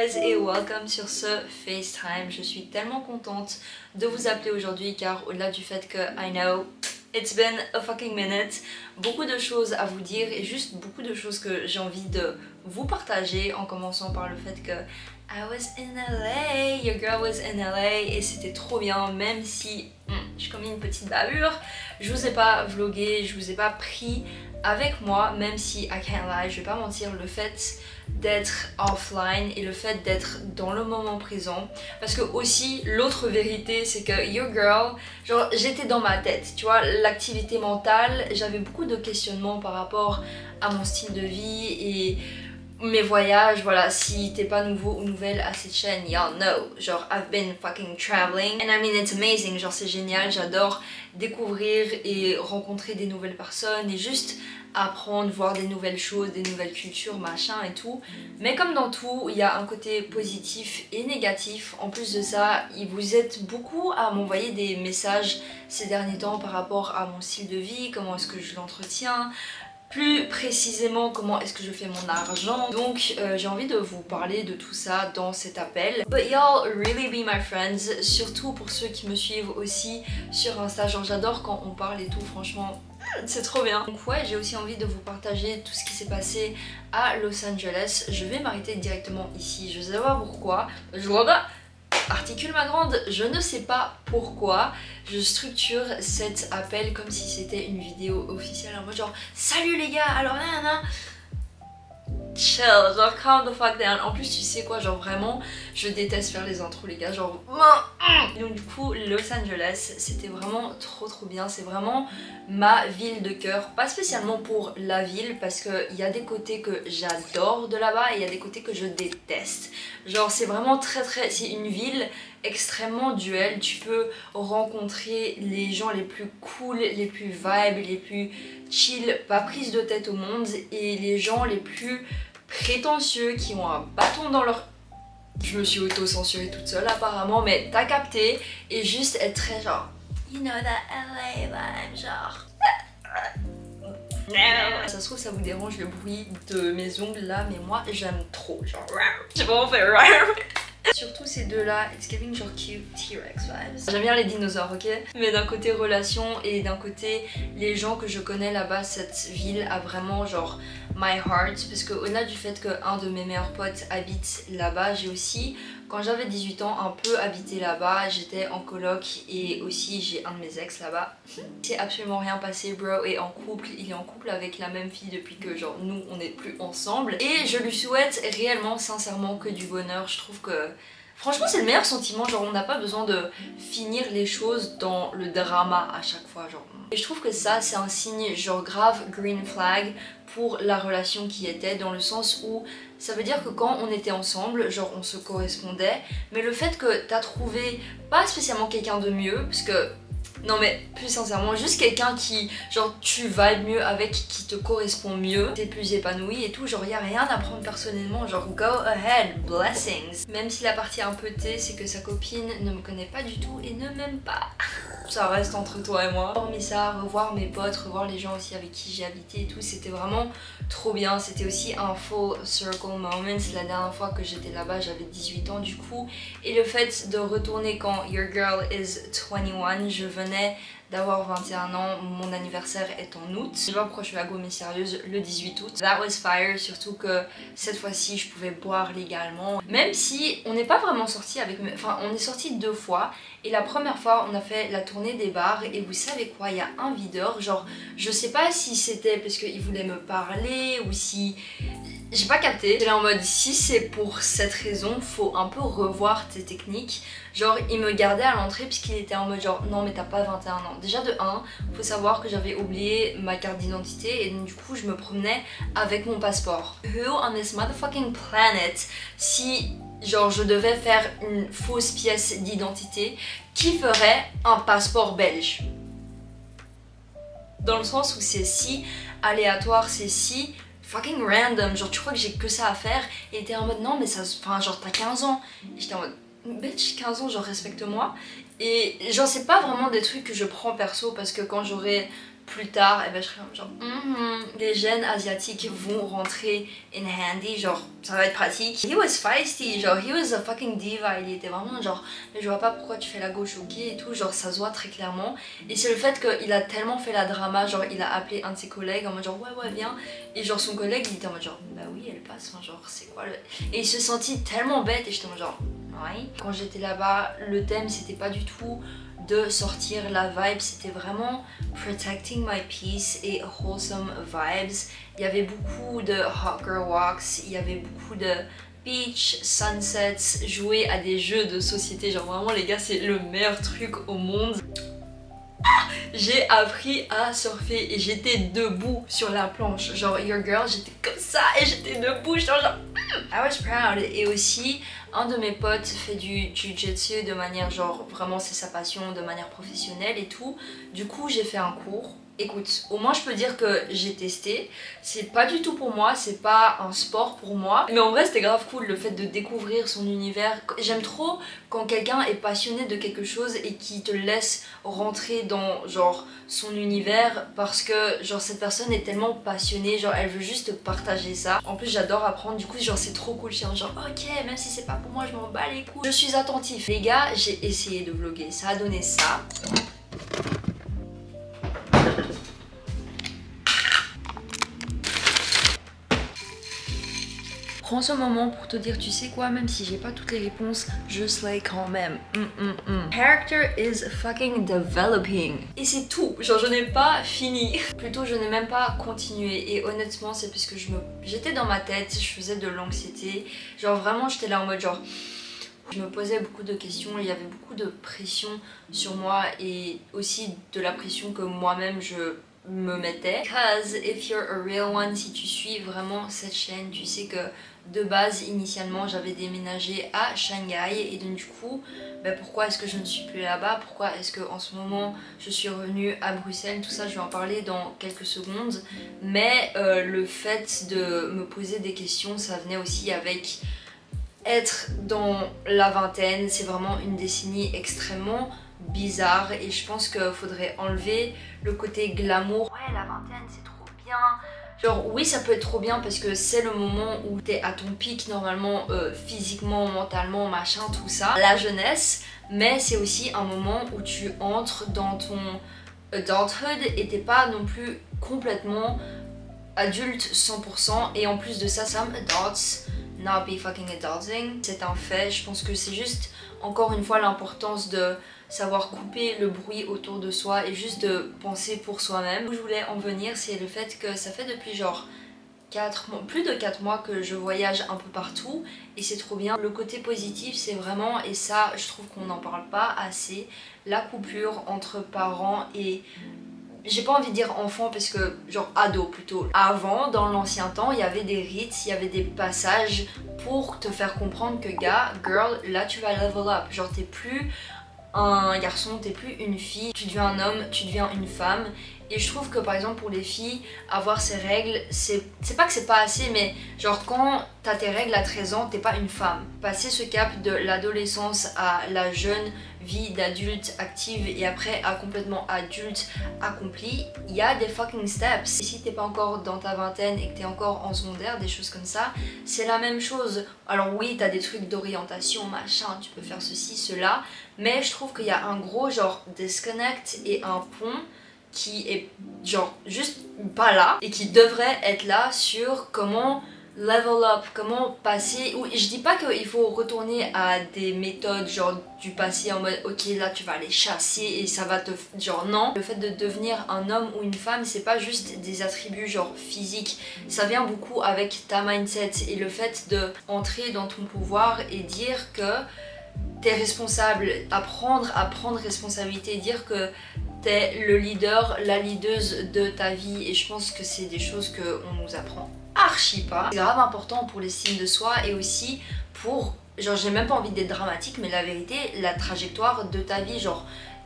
guys et welcome sur ce FaceTime. Je suis tellement contente de vous appeler aujourd'hui car au-delà du fait que I know it's been a fucking minute, beaucoup de choses à vous dire et juste beaucoup de choses que j'ai envie de vous partager, en commençant par le fait que I was in LA, your girl was in LA et c'était trop bien, même si j'ai commis une petite bavure, je vous ai pas vlogué, je vous ai pas pris avec moi, même si I can't lie, je vais pas mentir, le fait d'être offline et le fait d'être dans le moment présent, parce que aussi l'autre vérité c'est que your girl, genre j'étais dans ma tête, tu vois, l'activité mentale, j'avais beaucoup de questionnements par rapport à mon style de vie et mes voyages. Voilà, si t'es pas nouveau ou nouvelle à cette chaîne, y'all know, genre I've been fucking traveling and I mean it's amazing, genre c'est génial, j'adore découvrir et rencontrer des nouvelles personnes et juste apprendre, voir des nouvelles choses, des nouvelles cultures, machin et tout. Mais comme dans tout, il y a un côté positif et négatif. En plus de ça, vous êtes beaucoup à m'envoyer des messages ces derniers temps par rapport à mon style de vie, comment est-ce que je l'entretiens, plus précisément comment est-ce que je fais mon argent. Donc j'ai envie de vous parler de tout ça dans cet appel. But y'all really be my friends, surtout pour ceux qui me suivent aussi sur Insta, genre j'adore quand on parle et tout, franchement c'est trop bien. Donc ouais, j'ai aussi envie de vous partager tout ce qui s'est passé à Los Angeles. Je vais m'arrêter directement ici, je sais pas pourquoi, articule ma grande, je ne sais pas pourquoi je structure cet appel comme si c'était une vidéo officielle en mode genre salut les gars, alors nanana, chill, genre calm the fuck down. En plus tu sais quoi, genre vraiment je déteste faire les intros les gars, genre donc du coup Los Angeles c'était vraiment trop bien, c'est vraiment ma ville de cœur, pas spécialement pour la ville parce qu'il y a des côtés que j'adore de là-bas et il y a des côtés que je déteste, genre c'est vraiment c'est une ville extrêmement duel, tu peux rencontrer les gens les plus cool, les plus vibes, les plus chill, pas prise de tête au monde, et les gens les plus prétentieux qui ont un bâton dans leur... Je me suis auto-censurée toute seule apparemment, mais t'as capté, et juste être très genre you know that LA vibe, genre ça se trouve ça vous dérange le bruit de mes ongles là, mais moi j'aime trop, genre j'ai vraiment fait surtout ces deux là, it's giving genre cute T-Rex vibes. J'aime bien les dinosaures, ok? Mais d'un côté relation et d'un côté les gens que je connais là-bas, cette ville a vraiment genre my heart, parce que au-delà du fait qu'un de mes meilleurs potes habite là-bas, j'ai aussi, quand j'avais 18 ans, un peu habité là-bas, j'étais en coloc et aussi j'ai un de mes ex là-bas. C'est absolument rien passé, bro est en couple, il est en couple avec la même fille depuis que genre nous on n'est plus ensemble et je lui souhaite réellement sincèrement que du bonheur. Je trouve que franchement c'est le meilleur sentiment, genre on n'a pas besoin de finir les choses dans le drama à chaque fois, genre. Et je trouve que ça c'est un signe genre grave green flag pour la relation qui était, dans le sens où ça veut dire que quand on était ensemble, genre on se correspondait, mais le fait que t'as trouvé pas spécialement quelqu'un de mieux, parce que non mais plus sincèrement, juste quelqu'un qui genre tu vibes mieux avec, qui te correspond mieux, t'es plus épanoui et tout, genre y a rien à prendre personnellement, genre go ahead, blessings. Même si la partie un peu T, c'est que sa copine ne me connaît pas du tout et ne m'aime pas. Ça reste entre toi et moi. Hormis ça, revoir mes potes, revoir les gens aussi avec qui j'ai habité et tout, c'était vraiment trop bien. C'était aussi un full circle moment. La dernière fois que j'étais là-bas, j'avais 18 ans du coup. Et le fait de retourner quand your girl is 21, je venais d'avoir 21 ans, mon anniversaire est en août. Je sais pas pourquoi je suis la go mais sérieuse, le 18 août. That was fire, surtout que cette fois-ci je pouvais boire légalement. Même si on n'est pas vraiment sorti avec... Enfin on est sorti 2 fois et la première fois on a fait la tournée des bars et vous savez quoi, il y a un videur, genre je sais pas si c'était parce qu'il voulait me parler ou si... J'ai pas capté. J'étais là en mode si c'est pour cette raison, faut un peu revoir tes techniques. Genre il me gardait à l'entrée puisqu'il était en mode genre non mais t'as pas 21 ans. Déjà de 1, faut savoir que j'avais oublié ma carte d'identité et donc du coup je me promenais avec mon passeport. Who on this motherfucking planet, si genre je devais faire une fausse pièce d'identité, qui ferait un passeport belge? Dans le sens où c'est si aléatoire, c'est si fucking random, genre tu crois que j'ai que ça à faire, et t'es en mode non mais ça, enfin genre t'as 15 ans, et j'étais en mode bitch 15 ans genre respecte-moi, et genre c'est pas vraiment des trucs que je prends perso parce que quand j'aurai plus tard, et ben je serai genre les gènes asiatiques vont rentrer in handy, genre ça va être pratique. He was feisty, genre he was a fucking diva, il était vraiment genre mais je vois pas pourquoi tu fais la gauche ok et tout, genre ça se voit très clairement. Et c'est le fait qu'il a tellement fait la drama, genre il a appelé un de ses collègues en mode genre ouais viens, et genre son collègue il était en mode genre bah oui elle passe, hein, genre c'est quoi le... Et il se sentit tellement bête et j'étais en mode genre ouais. Quand j'étais là-bas, le thème c'était pas du tout de sortir la vibe, c'était vraiment protecting my peace et wholesome vibes. Il y avait beaucoup de hot girl walks, il y avait beaucoup de beach, sunsets, jouer à des jeux de société, genre vraiment les gars c'est le meilleur truc au monde. J'ai appris à surfer et j'étais debout sur la planche, genre your girl, j'étais comme ça et j'étais debout, genre I was proud. Et aussi un de mes potes fait du jiu-jitsu de manière genre vraiment c'est sa passion, de manière professionnelle et tout. Du coup j'ai fait un cours. Écoute, au moins je peux dire que j'ai testé. C'est pas du tout pour moi, c'est pas un sport pour moi. Mais en vrai c'était grave cool le fait de découvrir son univers. J'aime trop quand quelqu'un est passionné de quelque chose et qui te laisse rentrer dans genre son univers parce que genre cette personne est tellement passionnée, genre elle veut juste partager ça. En plus j'adore apprendre, du coup genre c'est trop cool, je suis genre ok même si c'est pas pour moi je m'en bats les couilles. Je suis attentif. Les gars j'ai essayé de vlogger, ça a donné ça. Prends ce moment pour te dire, tu sais quoi, même si j'ai pas toutes les réponses, je slay quand même. Character is fucking developing. Et c'est tout, genre je n'ai pas fini. Plutôt je n'ai même pas continué. Et honnêtement c'est parce que j'étais dans ma tête, je faisais de l'anxiété. Genre vraiment j'étais là en mode genre... Je me posais beaucoup de questions, il y avait beaucoup de pression sur moi et aussi de la pression que moi-même je me mettais. Because if you're a real one, si tu suis vraiment cette chaîne, tu sais que de base, initialement, j'avais déménagé à Shanghai et donc du coup, pourquoi est-ce que je ne suis plus là-bas? Pourquoi est-ce que en ce moment je suis revenue à Bruxelles? Tout ça, je vais en parler dans quelques secondes. Mais le fait de me poser des questions, ça venait aussi avec être dans la vingtaine. C'est vraiment une décennie extrêmement bizarre et je pense qu'il faudrait enlever le côté glamour. Ouais, la vingtaine, c'est trop bien. Genre oui ça peut être trop bien parce que c'est le moment où t'es à ton pic normalement physiquement, mentalement, machin, tout ça, la jeunesse, mais c'est aussi un moment où tu entres dans ton adulthood et t'es pas non plus complètement adulte 100% et en plus de ça, some adults not be fucking adulting, c'est un fait. Je pense que c'est juste encore une fois l'importance de savoir couper le bruit autour de soi et juste de penser pour soi-même. Où je voulais en venir, c'est le fait que ça fait depuis genre 4 mois, plus de 4 mois que je voyage un peu partout et c'est trop bien. Le côté positif c'est vraiment, et ça je trouve qu'on n'en parle pas assez, la coupure entre parents et... J'ai pas envie de dire enfant parce que genre ado plutôt. Avant, dans l'ancien temps, il y avait des rites, il y avait des passages pour te faire comprendre que gars, girl, là tu vas level up. Genre t'es plus un garçon, t'es plus une fille, tu deviens un homme, tu deviens une femme. Et je trouve que par exemple pour les filles, avoir ces règles, c'est pas que c'est pas assez, mais genre quand t'as tes règles à 13 ans, t'es pas une femme. Passer ce cap de l'adolescence à la jeune vie d'adulte active et après à complètement adulte accompli, il y a des fucking steps. Et si t'es pas encore dans ta vingtaine et que t'es encore en secondaire, des choses comme ça, c'est la même chose. Alors oui, t'as des trucs d'orientation, machin, tu peux faire ceci, cela, mais je trouve qu'il y a un gros genre disconnect et un pont qui est genre juste pas là et qui devrait être là sur comment level up, comment passer, ou je dis pas qu'il faut retourner à des méthodes genre du passé en mode ok là tu vas aller chasser et ça va te... genre non. Le fait de devenir un homme ou une femme c'est pas juste des attributs genre physiques, ça vient beaucoup avec ta mindset et le fait de entrer dans ton pouvoir et dire que t'es responsable, apprendre à prendre responsabilité, dire que t'es le leader, la leaduse de ta vie et je pense que c'est des choses qu'on nous apprend archi pas. C'est grave important pour l'estime de soi et aussi pour, genre j'ai même pas envie d'être dramatique mais la vérité, la trajectoire de ta vie, genre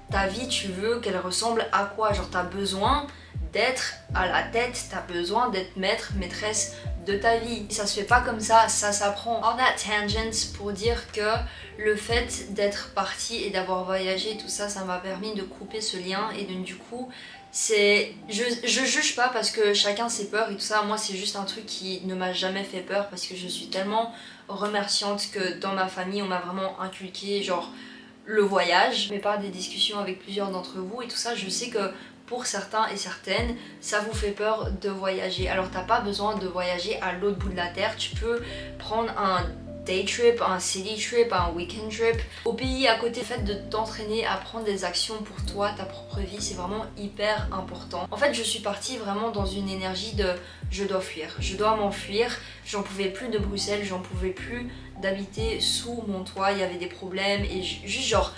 ta vie tu veux qu'elle ressemble à quoi, genre t'as besoin d'être à la tête, t'as besoin d'être maître, maîtresse de ta vie. Ça se fait pas comme ça s'apprend. On a tangents pour dire que le fait d'être partie et d'avoir voyagé tout ça, ça m'a permis de couper ce lien et donc du coup je juge pas parce que chacun ses peurs et tout ça. Moi c'est juste un truc qui ne m'a jamais fait peur parce que je suis tellement remerciante que dans ma famille on m'a vraiment inculqué genre le voyage. Mais par des discussions avec plusieurs d'entre vous et tout ça, je sais que pour certains et certaines, ça vous fait peur de voyager. Alors t'as pas besoin de voyager à l'autre bout de la terre, tu peux prendre un day trip, un city trip, un weekend trip au pays à côté. Le fait de t'entraîner à prendre des actions pour toi, ta propre vie, c'est vraiment hyper important. En fait je suis partie vraiment dans une énergie de je dois fuir, je dois m'enfuir. J'en pouvais plus de Bruxelles, j'en pouvais plus d'habiter sous mon toit, il y avait des problèmes et juste genre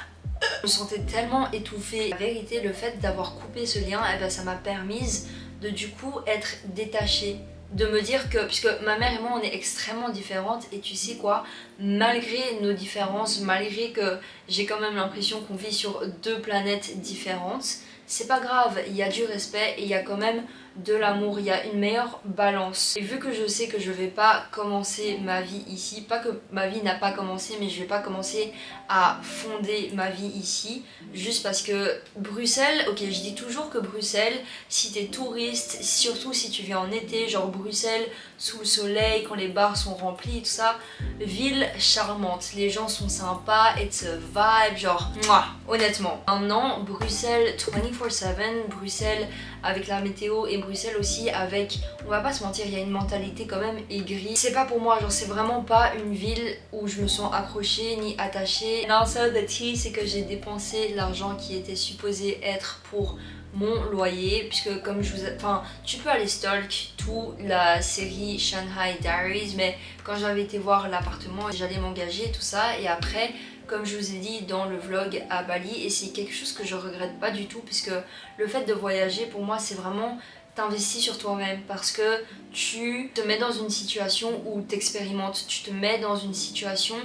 je me sentais tellement étouffée. La vérité, le fait d'avoir coupé ce lien, eh ben, ça m'a permise de du coup être détachée. De me dire que, puisque ma mère et moi on est extrêmement différentes et tu sais quoi, malgré nos différences, malgré que j'ai quand même l'impression qu'on vit sur deux planètes différentes, c'est pas grave, il y a du respect et il y a quand même de l'amour, il y a une meilleure balance. Et vu que je sais que je vais pas commencer ma vie ici, pas que ma vie n'a pas commencé, mais je vais pas commencer à fonder ma vie ici, juste parce que Bruxelles, ok je dis toujours que Bruxelles, si t'es touriste, surtout si tu viens en été, genre Bruxelles sous le soleil, quand les bars sont remplis et tout ça, ville charmante, les gens sont sympas, it's a vibe, genre mouah, honnêtement. Maintenant, Bruxelles 24/7, Bruxelles avec la météo et Bruxelles aussi avec, on va pas se mentir, il y a une mentalité quand même aigrie. C'est pas pour moi, genre c'est vraiment pas une ville où je me sens accrochée ni attachée. And also the tea, c'est que j'ai dépensé l'argent qui était supposé être pour mon loyer, puisque comme je vous ai... Enfin, tu peux aller stalk tout la série Shanghai Diaries, mais quand j'avais été voir l'appartement, j'allais m'engager, tout ça, et après, comme je vous ai dit dans le vlog à Bali, et c'est quelque chose que je regrette pas du tout, puisque le fait de voyager, pour moi, c'est vraiment t'investis sur toi-même, parce que tu te mets dans une situation où t'expérimentes, tu te mets dans une situation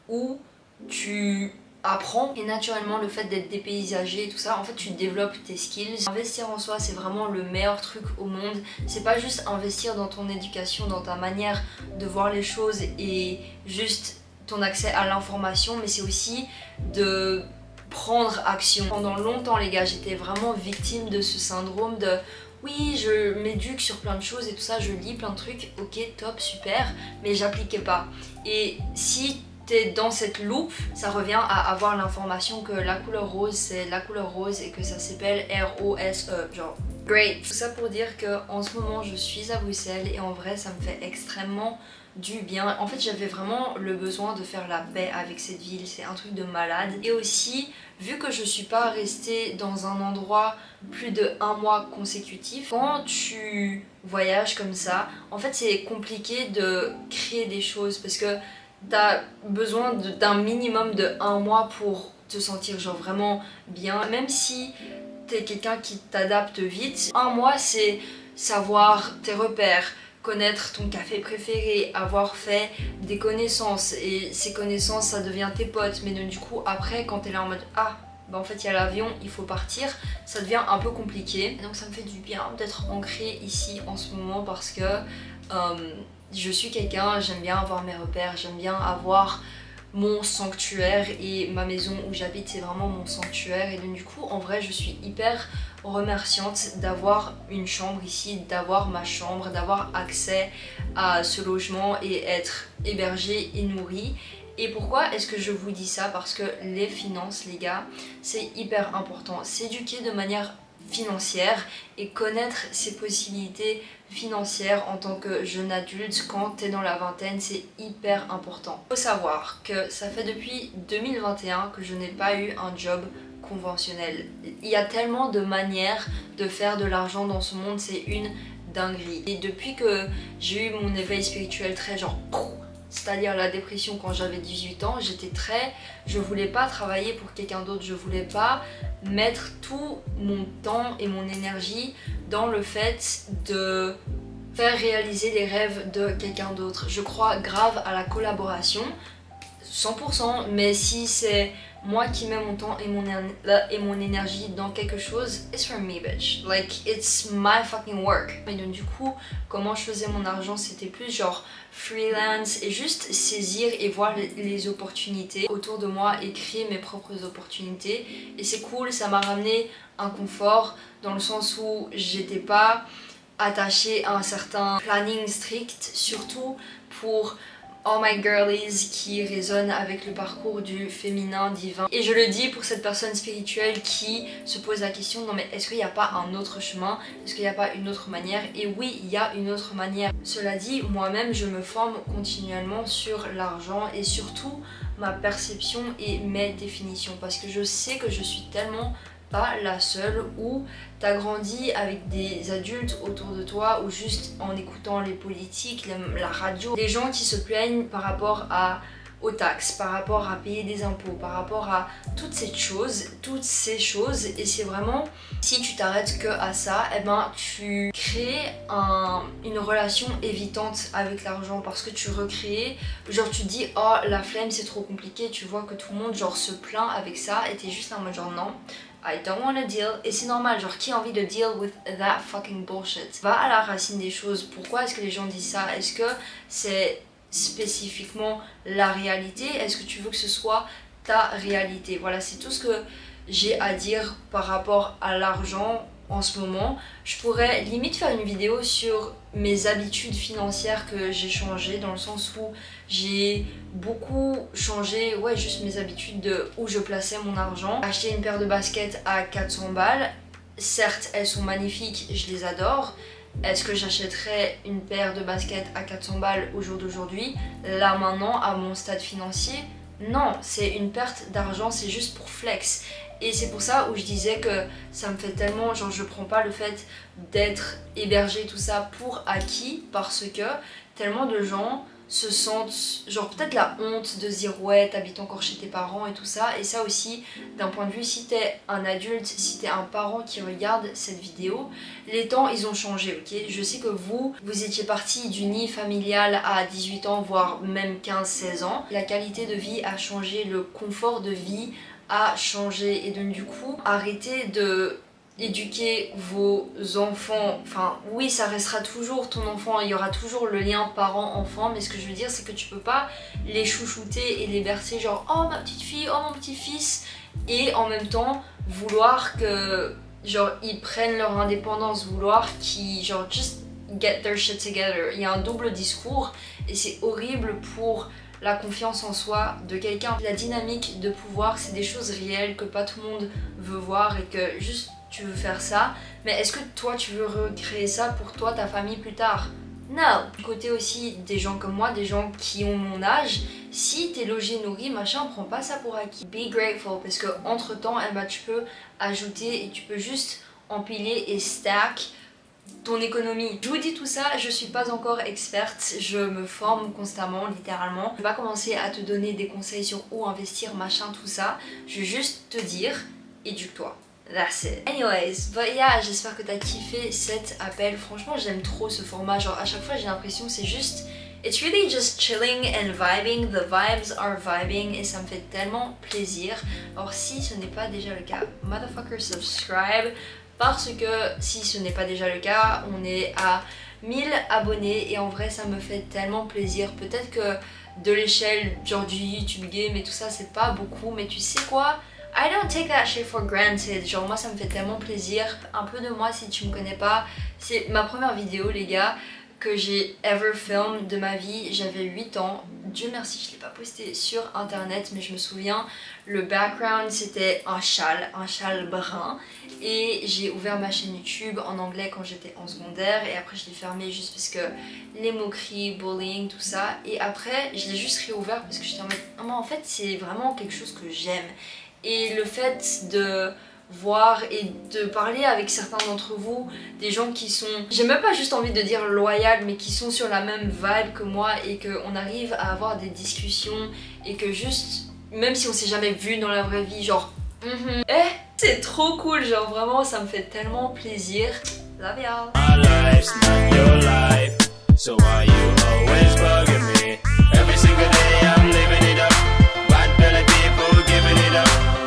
où tu apprends et naturellement le fait d'être dépaysagé et tout ça, en fait tu développes tes skills. Investir en soi c'est vraiment le meilleur truc au monde. C'est pas juste investir dans ton éducation, dans ta manière de voir les choses et juste ton accès à l'information, mais c'est aussi de prendre action. Pendant longtemps les gars, j'étais vraiment victime de ce syndrome de oui, je m'éduque sur plein de choses et tout ça, je lis plein de trucs, ok, top, super, mais j'appliquais pas. Et si t'es dans cette loupe, ça revient à avoir l'information que la couleur rose c'est la couleur rose et que ça s'appelle R-O-S-E, genre great. Tout ça pour dire que en ce moment je suis à Bruxelles et en vrai ça me fait extrêmement du bien. En fait j'avais vraiment le besoin de faire la paix avec cette ville, c'est un truc de malade. Et aussi vu que je suis pas restée dans un endroit plus de 1 mois consécutif, quand tu voyages comme ça, en fait c'est compliqué de créer des choses parce que t'as besoin d'un minimum de 1 mois pour te sentir genre vraiment bien. Même si t'es quelqu'un qui t'adapte vite, 1 mois c'est savoir tes repères, connaître ton café préféré, avoir fait des connaissances et ces connaissances ça devient tes potes. Mais donc, du coup après quand t'es là en mode ah bah en fait il y a l'avion, il faut partir, ça devient un peu compliqué. Donc ça me fait du bien d'être ancrée ici en ce moment parce que je suis quelqu'un, j'aime bien avoir mes repères, j'aime bien avoir mon sanctuaire et ma maison où j'habite c'est vraiment mon sanctuaire. Et donc du coup en vrai je suis hyper remerciante d'avoir une chambre ici, d'avoir ma chambre, d'avoir accès à ce logement et être hébergée et nourrie. Et pourquoi est-ce que je vous dis ça? Parce que les finances les gars c'est hyper important, s'éduquer de manière financière et connaître ses possibilités financières en tant que jeune adulte quand t'es dans la vingtaine, c'est hyper important. Il faut savoir que ça fait depuis 2021 que je n'ai pas eu un job conventionnel. Il y a tellement de manières de faire de l'argent dans ce monde, c'est une dinguerie. Et depuis que j'ai eu mon éveil spirituel très genre c'est-à-dire la dépression quand j'avais 18 ans, je voulais pas travailler pour quelqu'un d'autre, je voulais pas mettre tout mon temps et mon énergie dans le fait de faire réaliser les rêves de quelqu'un d'autre. Je crois grave à la collaboration, 100%, mais si c'est moi qui mets mon temps et mon énergie dans quelque chose, it's for me bitch, like it's my fucking work. Et donc du coup, comment je faisais mon argent, c'était plus genre freelance et juste saisir et voir les opportunités autour de moi et créer mes propres opportunités. Et c'est cool, ça m'a ramené un confort dans le sens où j'étais pas attachée à un certain planning strict, surtout pour all my girlies qui résonnent avec le parcours du féminin divin. Et je le dis pour cette personne spirituelle qui se pose la question, non mais est-ce qu'il n'y a pas un autre chemin? Est-ce qu'il n'y a pas une autre manière? Et oui, il y a une autre manière. Cela dit, moi-même je me forme continuellement sur l'argent et surtout ma perception et mes définitions, parce que je sais que je suis tellement pas la seule, où t'as grandi avec des adultes autour de toi ou juste en écoutant les politiques, la radio, des gens qui se plaignent par rapport aux taxes, par rapport à payer des impôts, par rapport à toutes ces choses, et c'est vraiment, si tu t'arrêtes que à ça, eh ben tu crées une relation évitante avec l'argent, parce que tu recrées, genre tu dis oh la flemme c'est trop compliqué, tu vois que tout le monde genre se plaint avec ça et t'es juste là en mode genre non, I don't wanna deal, et c'est normal, genre qui a envie de deal with that fucking bullshit? Va à la racine des choses, pourquoi est-ce que les gens disent ça? Est-ce que c'est spécifiquement la réalité? Est-ce que tu veux que ce soit ta réalité? Voilà, c'est tout ce que j'ai à dire par rapport à l'argent en ce moment. Je pourrais limite faire une vidéo sur mes habitudes financières que j'ai changées, dans le sens où j'ai beaucoup changé, ouais, juste mes habitudes de où je plaçais mon argent. Acheter une paire de baskets à 400 balles, certes elles sont magnifiques, je les adore. Est-ce que j'achèterais une paire de baskets à 400 balles au jour d'aujourd'hui? Là maintenant, à mon stade financier, non, c'est une perte d'argent, c'est juste pour flex. Et c'est pour ça où je disais que ça me fait tellement, genre je prends pas le fait d'être hébergé tout ça pour acquis, parce que tellement de gens se sentent, genre peut-être la honte de se dire ouais t'habites encore chez tes parents et tout ça. Et ça aussi, d'un point de vue, si t'es un adulte, si t'es un parent qui regarde cette vidéo, les temps ils ont changé, ok? Je sais que vous étiez parti du nid familial à 18 ans, voire même 15-16 ans. La qualité de vie a changé, le confort de vie a changé, et donc du coup arrêtez de éduquer vos enfants, enfin oui ça restera toujours ton enfant, il y aura toujours le lien parent-enfant, mais ce que je veux dire c'est que tu peux pas les chouchouter et les bercer genre oh ma petite fille, oh mon petit fils, et en même temps vouloir que genre ils prennent leur indépendance, vouloir qu'ils genre just get their shit together. Il y a un double discours et c'est horrible pour la confiance en soi de quelqu'un. La dynamique de pouvoir, c'est des choses réelles que pas tout le monde veut voir et que juste tu veux faire ça. Mais est-ce que toi tu veux recréer ça pour toi, ta famille plus tard? Non. Côté aussi des gens comme moi, des gens qui ont mon âge, si t'es logé, nourri, machin, prends pas ça pour acquis. Be grateful, parce que entre temps, eh ben, tu peux ajouter et tu peux juste empiler et stack ton économie. Je vous dis tout ça, je suis pas encore experte, je me forme constamment, littéralement. Je vais pas commencer à te donner des conseils sur où investir, machin, tout ça. Je vais juste te dire, éduque-toi. That's it. Anyways, but yeah, j'espère que t'as kiffé cet appel. Franchement, j'aime trop ce format. Genre, à chaque fois, j'ai l'impression que c'est juste... It's really just chilling and vibing. The vibes are vibing. Et ça me fait tellement plaisir. Alors, si ce n'est pas déjà le cas, motherfucker, subscribe. Parce que si ce n'est pas déjà le cas, on est à 1000 abonnés et en vrai ça me fait tellement plaisir. Peut-être que de l'échelle genre du YouTube game et tout ça c'est pas beaucoup, mais tu sais quoi, I don't take that shit for granted. Genre moi ça me fait tellement plaisir. Un peu de moi si tu me connais pas, c'est ma première vidéo les gars que j'ai ever film de ma vie. J'avais 8 ans, Dieu merci je l'ai pas posté sur internet, mais je me souviens le background c'était un châle brun, et j'ai ouvert ma chaîne YouTube en anglais quand j'étais en secondaire et après je l'ai fermée juste parce que les moqueries, bullying, tout ça, et après je l'ai juste réouvert parce que j'étais en mode oh, mais en fait c'est vraiment quelque chose que j'aime, et le fait de voir et de parler avec certains d'entre vous, des gens qui sont, j'ai même pas juste envie de dire loyal, mais qui sont sur la même vibe que moi et qu'on arrive à avoir des discussions et que juste, même si on s'est jamais vu dans la vraie vie, genre c'est trop cool, genre vraiment ça me fait tellement plaisir. Love y'all. My life's not your life, so why you always bugging me? Every single day I'm living